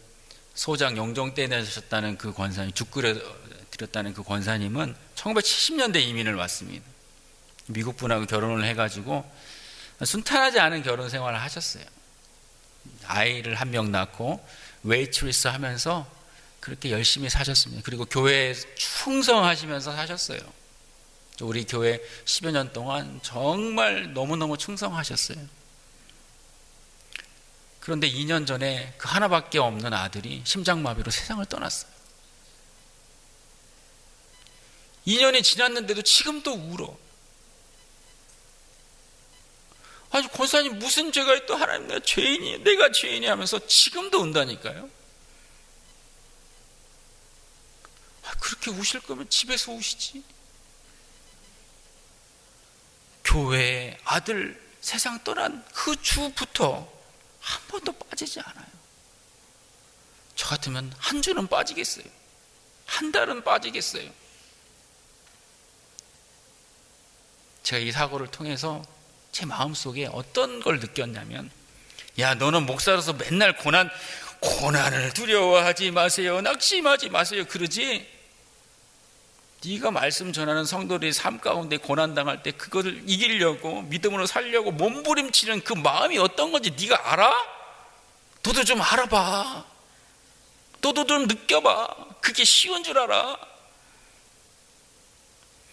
소장 영종 때 내셨다는 그 권사님, 죽 끓여 드렸다는 그 권사님은 1970년대 이민을 왔습니다. 미국 분하고 결혼을 해가지고 순탄하지 않은 결혼 생활을 하셨어요. 아이를 한 명 낳고 웨이트리스 하면서 그렇게 열심히 사셨습니다. 그리고 교회에 충성하시면서 사셨어요. 우리 교회 10여 년 동안 정말 너무너무 충성하셨어요. 그런데 2년 전에 그 하나밖에 없는 아들이 심장마비로 세상을 떠났어요. 2년이 지났는데도 지금도 울어. 아니 권사님 무슨 죄가 있다, 하나님 내가 죄인이 하면서 지금도 운다니까요. 그렇게 우실 거면 집에서 우시지. 교회에 아들 세상 떠난 그 주부터 한 번도 빠지지 않아요. 저 같으면 한 주는 빠지겠어요. 한 달은 빠지겠어요. 제가 이 사고를 통해서 제 마음속에 어떤 걸 느꼈냐면, 야 너는 목사로서 맨날 고난을 두려워하지 마세요, 낙심하지 마세요 그러지, 네가 말씀 전하는 성도들이 삶 가운데 고난당할 때 그것을 이기려고 믿음으로 살려고 몸부림치는 그 마음이 어떤 건지 네가 알아? 너도 좀 알아봐. 너도 좀 느껴봐. 그게 쉬운 줄 알아?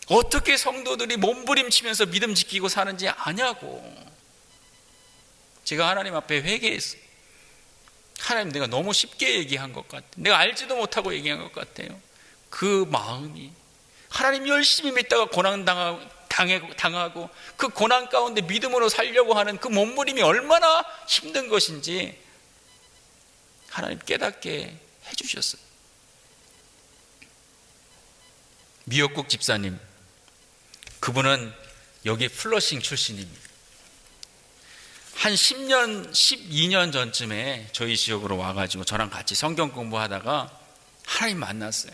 어떻게 성도들이 몸부림치면서 믿음 지키고 사는지 아냐고. 제가 하나님 앞에 회개했어요. 하나님, 내가 너무 쉽게 얘기한 것 같아요. 내가 알지도 못하고 얘기한 것 같아요. 그 마음이, 하나님 열심히 믿다가 고난 당하고 그 고난 가운데 믿음으로 살려고 하는 그 몸부림이 얼마나 힘든 것인지 하나님 깨닫게 해주셨어요. 미역국 집사님, 그분은 여기 플러싱 출신입니다. 한 10년, 12년 전쯤에 저희 지역으로 와가지고 저랑 같이 성경 공부하다가 하나님 만났어요.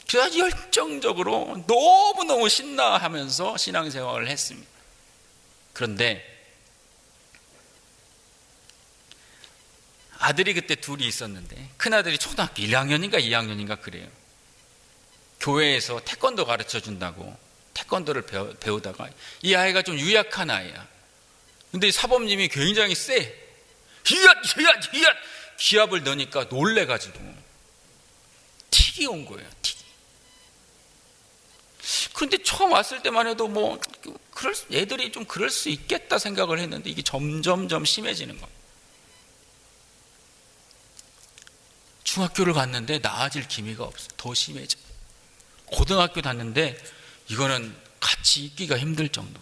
그래서 열정적으로 너무너무 신나하면서 신앙생활을 했습니다. 그런데 아들이 그때 둘이 있었는데 큰아들이 초등학교 1학년인가 2학년인가 그래요. 교회에서 태권도 가르쳐준다고 태권도를 배우다가 이 아이가 좀 유약한 아이야. 근데 사범님이 굉장히 세. 히앗 기합을 넣으니까 놀래가지고 틱이 온 거예요. 틱이. 그런데 처음 왔을 때만 해도 애들이 좀 그럴 수 있겠다 생각을 했는데 이게 점점점 심해지는 거예요. 중학교를 갔는데 나아질 기미가 없어. 더 심해져. 고등학교 갔는데 이거는 같이 있기가 힘들 정도.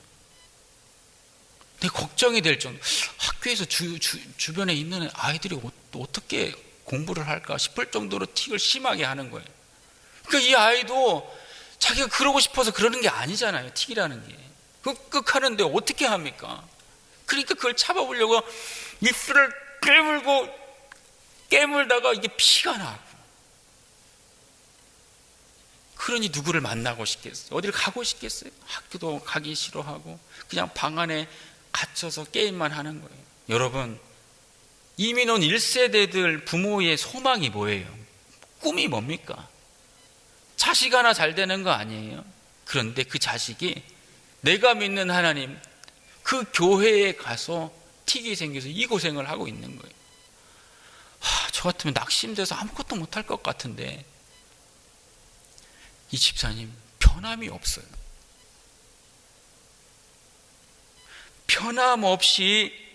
내 걱정이 될 정도. 학교에서 주변에 있는 아이들이 어떻게 공부를 할까 싶을 정도로 틱을 심하게 하는 거예요. 그러니까 이 아이도 자기가 그러고 싶어서 그러는 게 아니잖아요. 틱이라는 게. 하는데 어떻게 합니까? 그러니까 그걸 잡아보려고 입술을 깨물다가 이게 피가 나고. 그러니 누구를 만나고 싶겠어요? 어디를 가고 싶겠어요? 학교도 가기 싫어하고 그냥 방 안에 갇혀서 게임만 하는 거예요. 여러분, 이민 온 1세대들 부모의 소망이 뭐예요? 꿈이 뭡니까? 자식 하나 잘 되는 거 아니에요? 그런데 그 자식이 내가 믿는 하나님, 그 교회에 가서 틱이 생겨서 이 고생을 하고 있는 거예요. 저 같으면 낙심돼서 아무것도 못할 것 같은데 이 집사님 변함이 없어요. 변함없이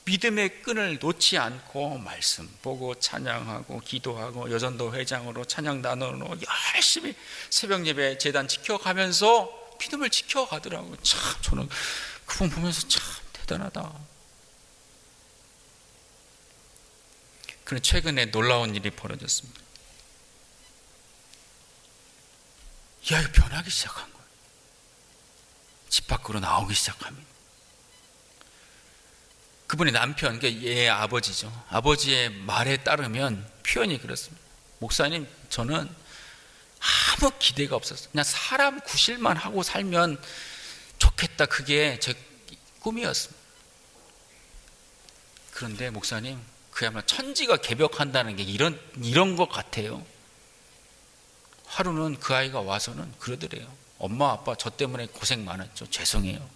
믿음의 끈을 놓지 않고 말씀 보고 찬양하고 기도하고 여전도 회장으로 찬양단원으로 열심히 새벽 예배 제단 지켜가면서 믿음을 지켜가더라고요. 참 저는 그분 보면서 참 대단하다. 그런데 최근에 놀라운 일이 벌어졌습니다. 이 아이가 변하기 시작한 거예요. 집 밖으로 나오기 시작합니다. 그분의 남편, 그러니까 얘의 아버지죠. 아버지의 말에 따르면 표현이 그렇습니다. 목사님, 저는 아무 기대가 없었어요. 그냥 사람 구실만 하고 살면 좋겠다. 그게 제 꿈이었습니다. 그런데 목사님, 그야말로 천지가 개벽한다는 게 이런 것 같아요. 하루는 그 아이가 와서는 그러더래요. 엄마, 아빠, 저 때문에 고생 많았죠. 죄송해요.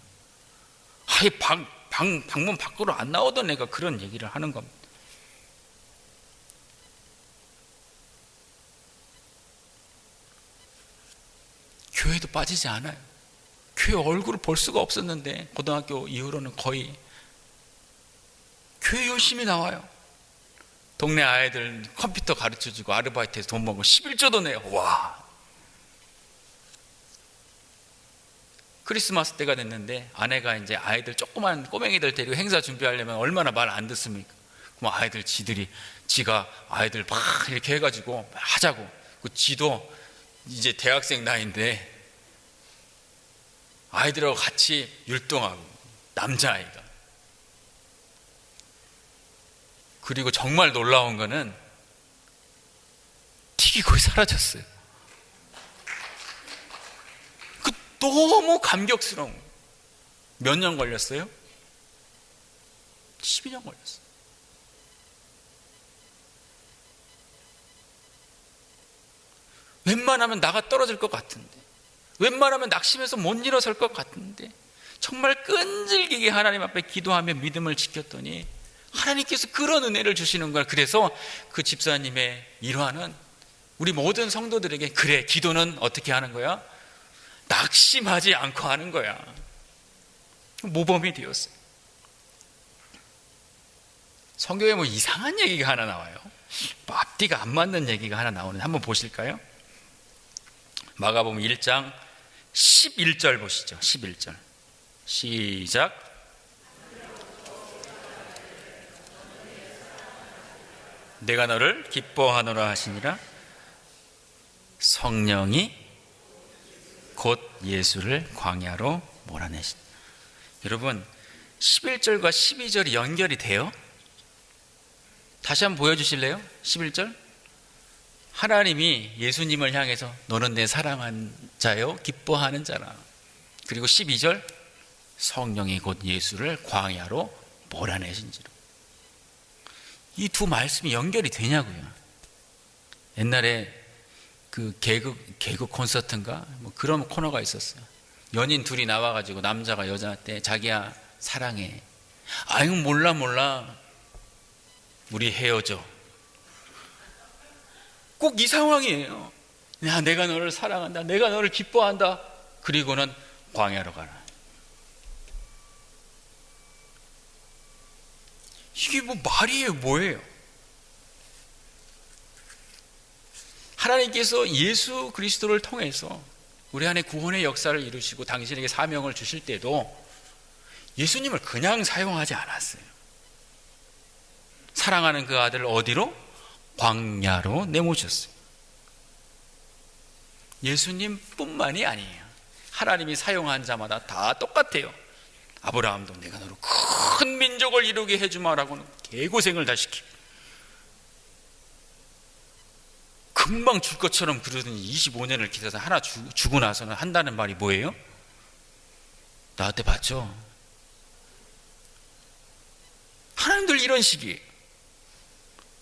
아예 방문 밖으로 안 나오던 애가 그런 얘기를 하는 겁니다. 교회도 빠지지 않아요. 교회 얼굴을 볼 수가 없었는데 고등학교 이후로는 거의 교회 열심히 나와요. 동네 아이들 컴퓨터 가르쳐주고 아르바이트해서 돈 벌고 11조도 내요. 와. 크리스마스 때가 됐는데 아내가 이제 아이들 조그만 꼬맹이들 데리고 행사 준비하려면 얼마나 말 안 듣습니까? 그럼 아이들 지가 아이들 막 이렇게 해가지고 하자고. 그 지도 이제 대학생 나이인데 아이들하고 같이 율동하고 남자아이가. 그리고 정말 놀라운 거는 틱이 거의 사라졌어요. 너무 감격스러운 거예요. 몇 년 걸렸어요? 12년 걸렸어요. 웬만하면 나가 떨어질 것 같은데, 웬만하면 낙심해서 못 일어설 것 같은데, 정말 끈질기게 하나님 앞에 기도하며 믿음을 지켰더니 하나님께서 그런 은혜를 주시는 거예요. 그래서 그 집사님의 일화는 우리 모든 성도들에게, 그래, 기도는 어떻게 하는 거야? 낙심하지 않고 하는 거야. 모범이 되었어요. 성경에 뭐 이상한 얘기가 하나 나와요. 뭐 앞뒤가 안 맞는 얘기가 하나 나오는데 한번 보실까요? 마가복음 1장 11절 보시죠. 11절 시작. 내가 너를 기뻐하노라 하시니라. 성령이 곧 예수를 광야로 몰아내신. 여러분, 11절과 12절이 연결이 돼요? 다시 한번 보여주실래요? 11절 하나님이 예수님을 향해서 너는 내 사랑한 자요 기뻐하는 자라. 그리고 12절 성령이 곧 예수를 광야로 몰아내신지로. 이 두 말씀이 연결이 되냐고요. 옛날에 그 개그 콘서트인가 뭐 그런 코너가 있었어요. 연인 둘이 나와가지고 남자가 여자한테 자기야 사랑해. 아유 몰라 우리 헤어져. 꼭 이 상황이에요. 야, 내가 너를 사랑한다, 내가 너를 기뻐한다. 그리고는 광야로 가라. 이게 뭐 말이에요, 뭐예요? 하나님께서 예수 그리스도를 통해서 우리 안에 구원의 역사를 이루시고 당신에게 사명을 주실 때도 예수님을 그냥 사용하지 않았어요. 사랑하는 그 아들을 어디로? 광야로 내모셨어요. 예수님뿐만이 아니에요. 하나님이 사용한 자마다 다 똑같아요. 아브라함도 내가 너로 큰 민족을 이루게 해주마라고는 개고생을 다 시키고, 금방 줄 것처럼 그러더니 25년을 기다려서 하나 주고 나서는 한다는 말이 뭐예요? 나한테 받죠. 하나님들 이런 식이에요.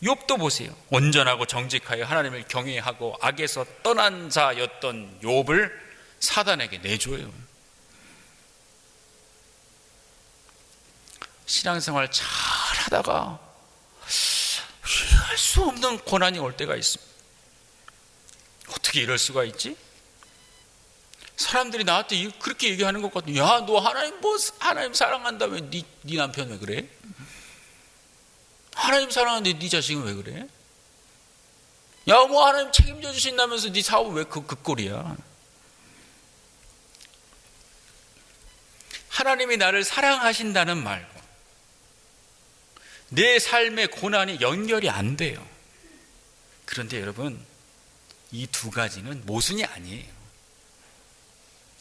욥도 보세요. 온전하고 정직하여 하나님을 경외하고 악에서 떠난 자였던 욥을 사단에게 내줘요. 신앙생활 잘 하다가 할 수 없는 고난이 올 때가 있습니다. 어떻게 이럴 수가 있지? 사람들이 나한테 그렇게 얘기하는 것 같아. 야, 너 하나님 사랑한다며 네 남편 왜 그래? 하나님 사랑하는데 네 자식은 왜 그래? 야, 뭐 하나님 책임져 주신다면서 네 사업은 왜 그 꼴이야? 하나님이 나를 사랑하신다는 말과 내 삶의 고난이 연결이 안 돼요. 그런데 여러분, 이 두 가지는 모순이 아니에요.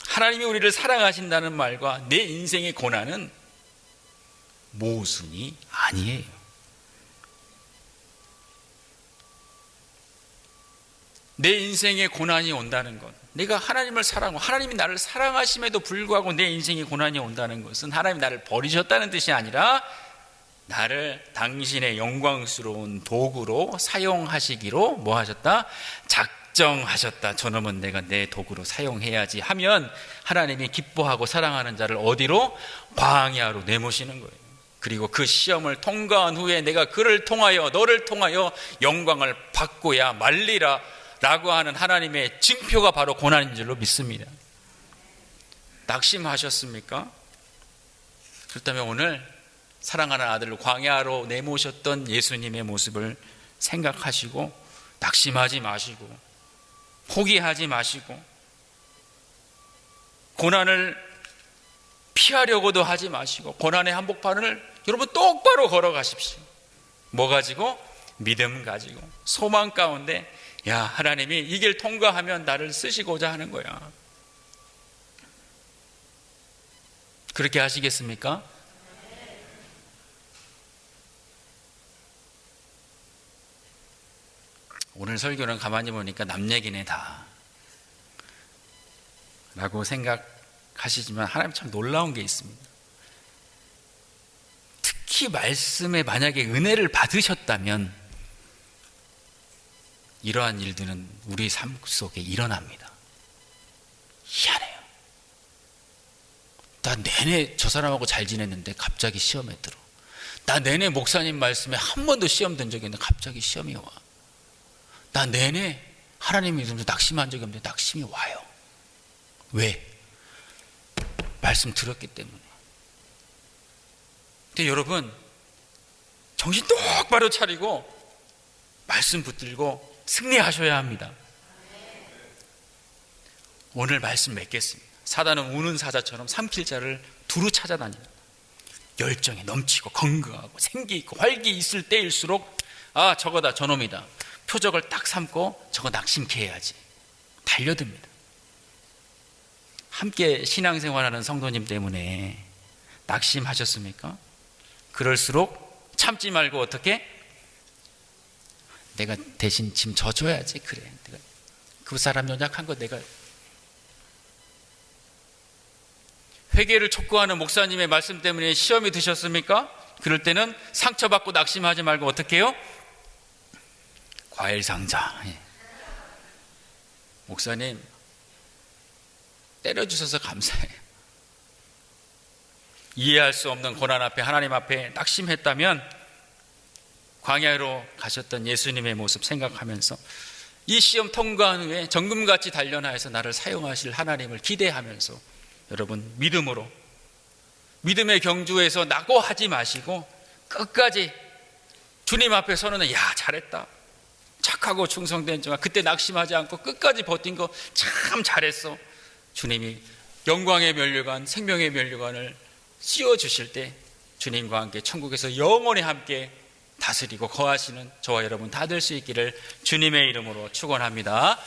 하나님이 우리를 사랑하신다는 말과 내 인생의 고난은 모순이 아니에요. 내 인생에 고난이 온다는 것, 내가 하나님을 사랑하고 하나님이 나를 사랑하심에도 불구하고 내 인생에 고난이 온다는 것은 하나님이 나를 버리셨다는 뜻이 아니라 나를 당신의 영광스러운 도구로 사용하시기로 뭐 하셨다? 작정하셨다. 저놈은 내가 내 도구로 사용해야지 하면 하나님이 기뻐하고 사랑하는 자를 어디로? 광야로 내모시는 거예요. 그리고 그 시험을 통과한 후에 내가 그를 통하여, 너를 통하여 영광을 받고야 말리라 라고 하는 하나님의 징표가 바로 고난인 줄로 믿습니다. 낙심하셨습니까? 그렇다면 오늘 사랑하는 아들을 광야로 내모셨던 예수님의 모습을 생각하시고 낙심하지 마시고 포기하지 마시고 고난을 피하려고도 하지 마시고 고난의 한복판을 여러분 똑바로 걸어가십시오. 뭐 가지고? 믿음 가지고 소망 가운데, 야, 하나님이 이 길 통과하면 나를 쓰시고자 하는 거야. 그렇게 하시겠습니까? 오늘 설교는 가만히 보니까 남 얘기네 다 라고 생각하시지만 하나님 참 놀라운 게 있습니다. 특히 말씀에 만약에 은혜를 받으셨다면 이러한 일들은 우리 삶 속에 일어납니다. 희한해요. 나 내내 저 사람하고 잘 지냈는데 갑자기 시험에 들어. 나 내내 목사님 말씀에 한 번도 시험 든 적이 있는데 갑자기 시험이 와. 나 내내 하나님 믿으면서 낙심한 적이 없는데 낙심이 와요. 왜? 말씀 들었기 때문에. 근데 여러분, 정신 똑바로 차리고 말씀 붙들고 승리하셔야 합니다. 오늘 말씀 맺겠습니다. 사단은 우는 사자처럼 삼킬 자를 두루 찾아다닙니다. 열정에 넘치고 건강하고 생기 있고 활기 있을 때일수록 아, 저거다, 저놈이다. 표적을 딱 삼고 저거 낙심케 해야지. 달려듭니다. 함께 신앙생활하는 성도님 때문에 낙심하셨습니까? 그럴수록 참지 말고 어떻게? 내가 대신 짐 져줘야지. 그래, 내가 그 사람 연약한 거 내가. 회개를 촉구하는 목사님의 말씀 때문에 시험이 드셨습니까? 그럴 때는 상처받고 낙심하지 말고 어떻게 해요? 과일 상자. 목사님 때려주셔서 감사해요. 이해할 수 없는 고난 앞에 하나님 앞에 낙심했다면 광야로 가셨던 예수님의 모습 생각하면서 이 시험 통과한 후에 정금같이 단련하여서 나를 사용하실 하나님을 기대하면서 여러분 믿음으로, 믿음의 경주에서 낙오하지 마시고 끝까지 주님 앞에 서는, 야, 잘했다, 착하고 충성된 자가 그때 낙심하지 않고 끝까지 버틴 거 참 잘했어. 주님이 영광의 면류관, 생명의 면류관을 씌워주실 때 주님과 함께 천국에서 영원히 함께 다스리고 거하시는 저와 여러분 다 될 수 있기를 주님의 이름으로 축원합니다.